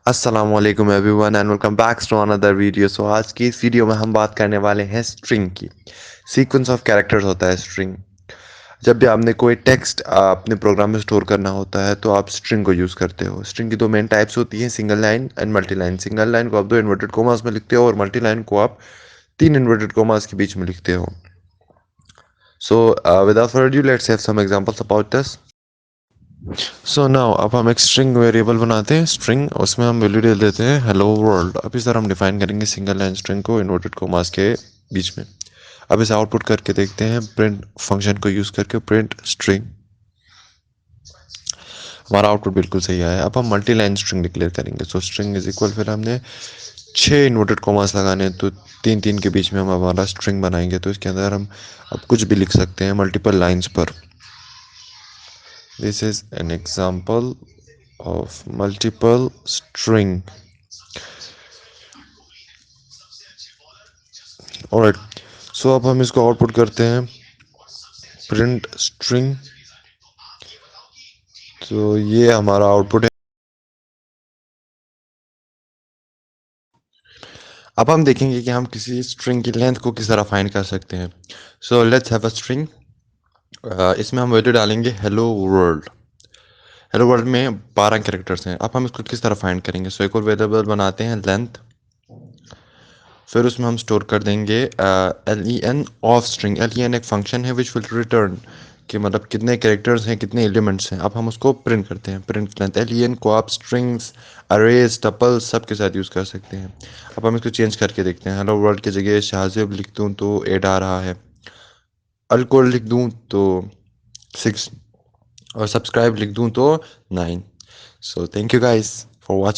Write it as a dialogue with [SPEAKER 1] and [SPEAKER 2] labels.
[SPEAKER 1] अस्सलामुअलैकुम everyone and welcome back to another video. So आज की इस वीडियो में हम बात करने वाले हैं स्ट्रिंग की। सीक्वेंस ऑफ कैरेक्टर्स होता है स्ट्रिंग। जब भी आपने कोई टेक्स्ट अपने प्रोग्राम में स्टोर करना होता है तो आप स्ट्रिंग को यूज़ करते हो। स्ट्रिंग की दो मेन टाइप्स होती हैं, single line and multi line. Single line को आप दो इन्वर्टेड कोमास में लिखते हो और मल्टी लाइन को आप तीन इन्वर्टेड कोमास के बीच में लिखते हो। So without further due let's have some examples about this. So now अब हम एक स्ट्रिंग वेरिएबल बनाते हैं। स्ट्रिंग उसमें हम वैल्यू दे देते हैं हेलो वर्ल्ड। अब इस तरह हम डिफाइन करेंगे सिंगल लाइन स्ट्रिंग को इन्वर्टेड कोमास के बीच में। अब इसे आउटपुट करके देखते हैं प्रिंट फंक्शन को यूज़ करके। प्रिंट स्ट्रिंग, हमारा आउटपुट बिल्कुल सही आया। अब हम मल्टी लाइन स्ट्रिंग डिक्लेयर करेंगे। सो स्ट्रिंग इज इक्वल, फिर हमने 6 इन्वर्टेड कोमास लगाने हैं तो तीन तीन के बीच में हम हमारा स्ट्रिंग बनाएंगे। तो इसके अंदर हम अब कुछ भी लिख सकते हैं मल्टीपल लाइन्स पर। This is an example of multiple string. Alright, so अब हम इसको आउटपुट करते हैं प्रिंट स्ट्रिंग। तो ये हमारा आउटपुट है। अब हम देखेंगे कि हम किसी स्ट्रिंग की लेंथ को किस तरह फाइंड कर सकते हैं। So let's have a string. इसमें हम वैल्यू डालेंगे हेलो वर्ल्ड। हेलो वर्ल्ड में 12 कैरेक्टर्स हैं। अब हम इसको किस तरह फाइंड करेंगे। सो एक और वेरिएबल बनाते हैं लेंथ, फिर उसमें हम स्टोर कर देंगे len ऑफ स्ट्रिंग। len एक फंक्शन है विच विल रिटर्न कि मतलब कितने कैरेक्टर्स हैं, कितने एलिमेंट्स हैं। अब हम उसको प्रिंट करते हैं। प्रिंट लेंथ len को आप स्ट्रिंग्स, अरेज, टपल्स सब के साथ यूज़ कर सकते हैं। अब हम इसको चेंज करके देखते हैं। हेलो वर्ल्ड की जगह शाहजेब लिख दूँ तो 8 आ रहा है, अल्कोहल लिख दूँ तो 6 और सब्सक्राइब लिख दूँ तो 9। So thank you guys for watching.